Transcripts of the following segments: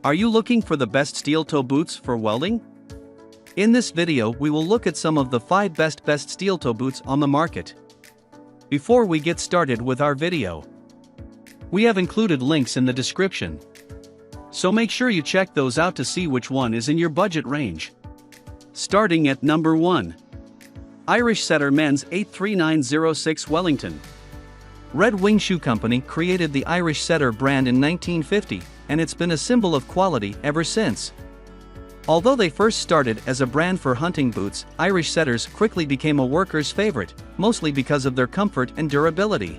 Are you looking for the best steel-toe boots for welding? In this video we will look at some of the 5 best steel-toe boots on the market. Before we get started with our video, we have included links in the description, so make sure you check those out to see which one is in your budget range. Starting at number 1. Irish Setter Men's 83906 Wellington. Red Wing Shoe Company created the Irish Setter brand in 1950, and it's been a symbol of quality ever since. Although they first started as a brand for hunting boots, Irish Setters quickly became a worker's favorite, mostly because of their comfort and durability.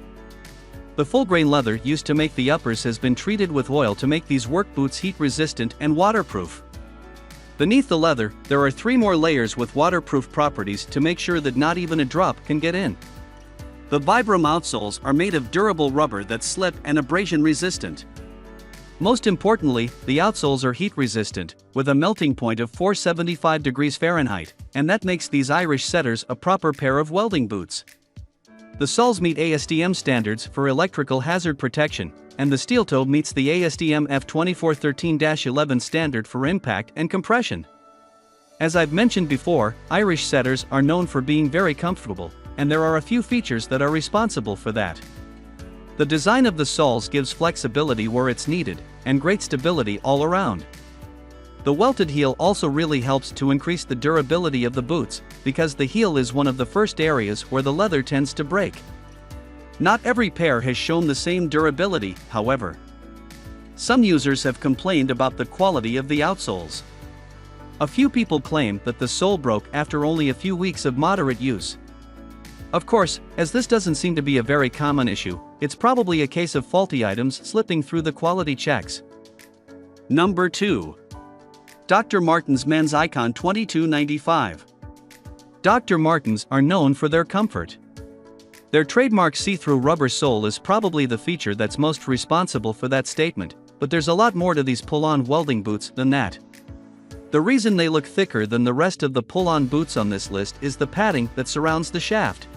The full-grain leather used to make the uppers has been treated with oil to make these work boots heat-resistant and waterproof. Beneath the leather, there are 3 more layers with waterproof properties to make sure that not even a drop can get in. The Vibram outsoles are made of durable rubber that's slip and abrasion resistant. Most importantly, the outsoles are heat resistant, with a melting point of 475 degrees Fahrenheit, and that makes these Irish Setters a proper pair of welding boots. The soles meet ASTM standards for electrical hazard protection, and the steel toe meets the ASTM F2413-11 standard for impact and compression. As I've mentioned before, Irish Setters are known for being very comfortable, and there are a few features that are responsible for that. The design of the soles gives flexibility where it's needed, and great stability all around. The welted heel also really helps to increase the durability of the boots, because the heel is one of the first areas where the leather tends to break. Not every pair has shown the same durability, however. Some users have complained about the quality of the outsoles. A few people claim that the sole broke after only a few weeks of moderate use. Of course, as this doesn't seem to be a very common issue, it's probably a case of faulty items slipping through the quality checks. Number 2. Dr. Martens Men's Icon 2295. Dr. Martens are known for their comfort. Their trademark see-through rubber sole is probably the feature that's most responsible for that statement, but there's a lot more to these pull-on welding boots than that. The reason they look thicker than the rest of the pull-on boots on this list is the padding that surrounds the shaft.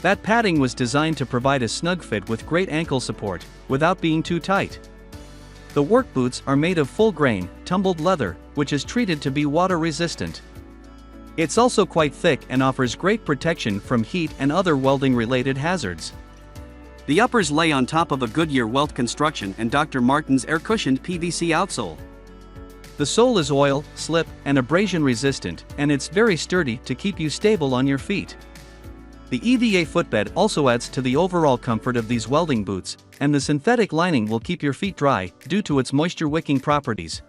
That padding was designed to provide a snug fit with great ankle support, without being too tight. The work boots are made of full-grain, tumbled leather, which is treated to be water-resistant. It's also quite thick and offers great protection from heat and other welding-related hazards. The uppers lay on top of a Goodyear welt construction and Dr. Martens air-cushioned PVC outsole. The sole is oil, slip, and abrasion-resistant, and it's very sturdy to keep you stable on your feet. The EVA footbed also adds to the overall comfort of these welding boots, and the synthetic lining will keep your feet dry due to its moisture-wicking properties.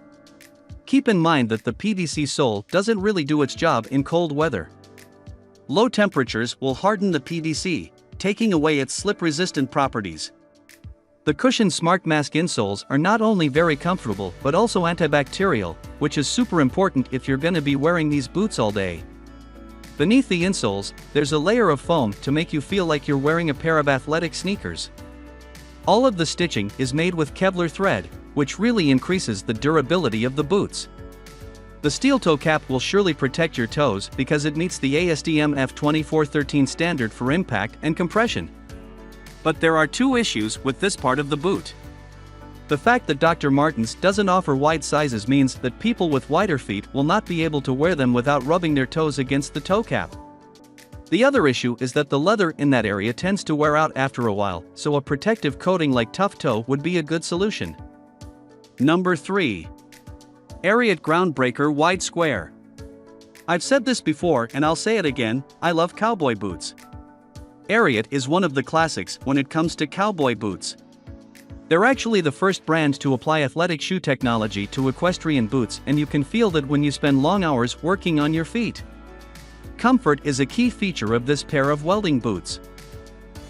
Keep in mind that the PVC sole doesn't really do its job in cold weather. Low temperatures will harden the PVC, taking away its slip-resistant properties. The cushioned Smart Mask insoles are not only very comfortable but also antibacterial, which is super important if you're gonna be wearing these boots all day. Beneath the insoles, there's a layer of foam to make you feel like you're wearing a pair of athletic sneakers. All of the stitching is made with Kevlar thread, which really increases the durability of the boots. The steel toe cap will surely protect your toes because it meets the ASTM F2413 standard for impact and compression. But there are 2 issues with this part of the boot. The fact that Dr. Martens doesn't offer wide sizes means that people with wider feet will not be able to wear them without rubbing their toes against the toe cap. The other issue is that the leather in that area tends to wear out after a while, so a protective coating like Tough Toe would be a good solution. Number 3. Ariat Groundbreaker Wide Square. I've said this before and I'll say it again, I love cowboy boots. Ariat is one of the classics when it comes to cowboy boots. They're actually the first brand to apply athletic shoe technology to equestrian boots, and you can feel it when you spend long hours working on your feet. Comfort is a key feature of this pair of welding boots.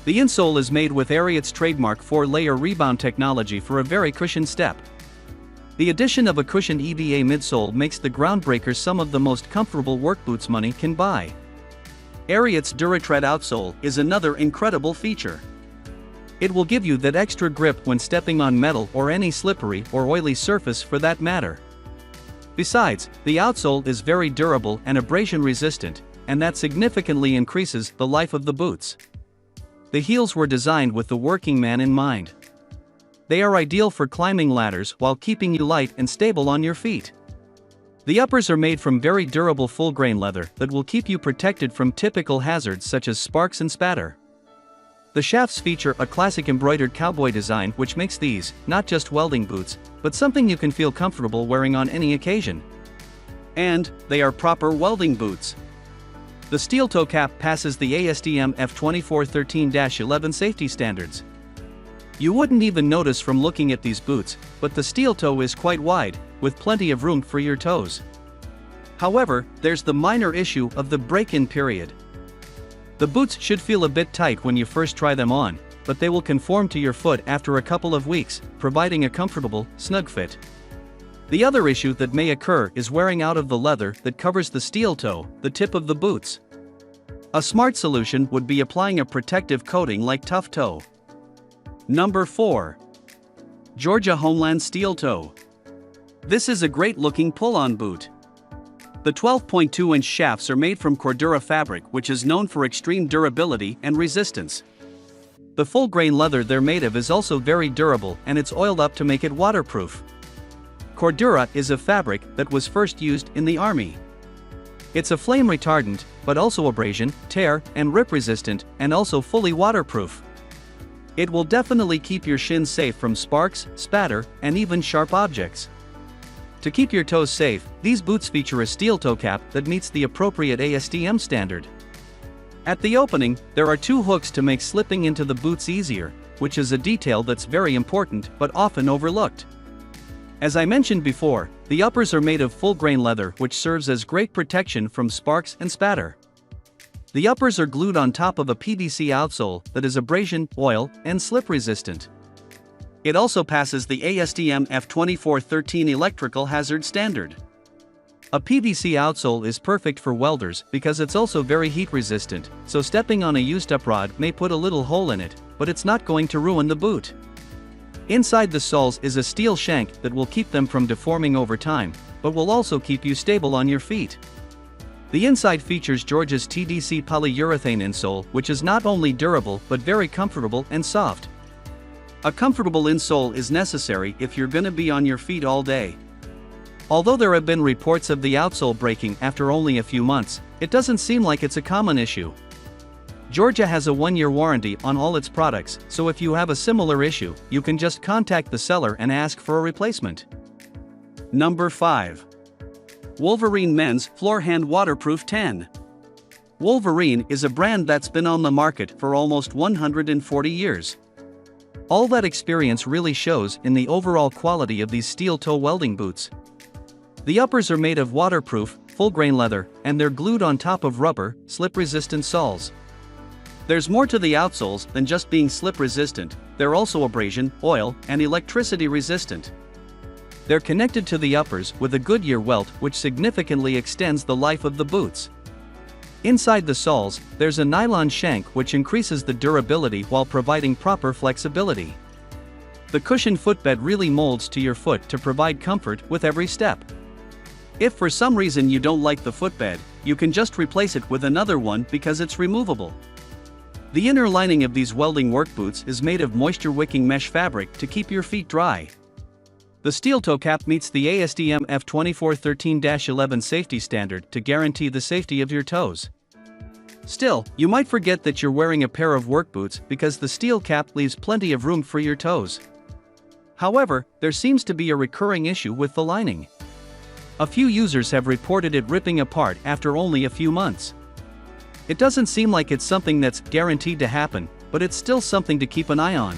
The insole is made with Ariat's trademark 4-layer rebound technology for a very cushioned step. The addition of a cushioned EVA midsole makes the Groundbreaker some of the most comfortable work boots money can buy. Ariat's DuraTread outsole is another incredible feature. It will give you that extra grip when stepping on metal or any slippery or oily surface for that matter. Besides, the outsole is very durable and abrasion resistant, and that significantly increases the life of the boots. The heels were designed with the working man in mind. They are ideal for climbing ladders while keeping you light and stable on your feet. The uppers are made from very durable full-grain leather that will keep you protected from typical hazards such as sparks and spatter. The shafts feature a classic embroidered cowboy design which makes these not just welding boots, but something you can feel comfortable wearing on any occasion. And they are proper welding boots. The steel toe cap passes the ASTM F2413-11 safety standards. You wouldn't even notice from looking at these boots, but the steel toe is quite wide, with plenty of room for your toes. However, there's the minor issue of the break-in period. The boots should feel a bit tight when you first try them on, but they will conform to your foot after a couple of weeks, providing a comfortable, snug fit. The other issue that may occur is wearing out of the leather that covers the steel toe, the tip of the boots. A smart solution would be applying a protective coating like Tough Toe. Number 4. Georgia Homeland Steel Toe. This is a great-looking pull-on boot. The 12.2-inch shafts are made from Cordura fabric, which is known for extreme durability and resistance. The full-grain leather they're made of is also very durable, and it's oiled up to make it waterproof. Cordura is a fabric that was first used in the Army. It's a flame retardant, but also abrasion, tear, and rip resistant, and also fully waterproof. It will definitely keep your shins safe from sparks, spatter, and even sharp objects. To keep your toes safe, these boots feature a steel toe cap that meets the appropriate ASTM standard. At the opening, there are 2 hooks to make slipping into the boots easier, which is a detail that's very important but often overlooked. As I mentioned before, the uppers are made of full-grain leather, which serves as great protection from sparks and spatter. The uppers are glued on top of a PVC outsole that is abrasion, oil, and slip resistant. It also passes the ASTM F2413 electrical hazard standard. A PVC outsole is perfect for welders because it's also very heat resistant, so stepping on a used up rod may put a little hole in it, but it's not going to ruin the boot. Inside the soles is a steel shank that will keep them from deforming over time, but will also keep you stable on your feet. The inside features Georgia's TDC polyurethane insole, which is not only durable but very comfortable and soft. A comfortable insole is necessary if you're gonna be on your feet all day. Although there have been reports of the outsole breaking after only a few months, it doesn't seem like it's a common issue. Georgia has a 1-year warranty on all its products, so if you have a similar issue, you can just contact the seller and ask for a replacement. Number 5. Wolverine Men's Floorhand Waterproof 10. Wolverine is a brand that's been on the market for almost 140 years. All that experience really shows in the overall quality of these steel toe welding boots. The uppers are made of waterproof, full-grain leather, and they're glued on top of rubber, slip-resistant soles. There's more to the outsoles than just being slip-resistant, they're also abrasion, oil, and electricity-resistant. They're connected to the uppers with a Goodyear welt which significantly extends the life of the boots. Inside the soles, there's a nylon shank which increases the durability while providing proper flexibility. The cushioned footbed really molds to your foot to provide comfort with every step. If for some reason you don't like the footbed, you can just replace it with another one because it's removable. The inner lining of these welding work boots is made of moisture-wicking mesh fabric to keep your feet dry. The steel toe cap meets the ASTM F2413-11 safety standard to guarantee the safety of your toes. Still, you might forget that you're wearing a pair of work boots because the steel cap leaves plenty of room for your toes. However, there seems to be a recurring issue with the lining. A few users have reported it ripping apart after only a few months. It doesn't seem like it's something that's guaranteed to happen, but it's still something to keep an eye on.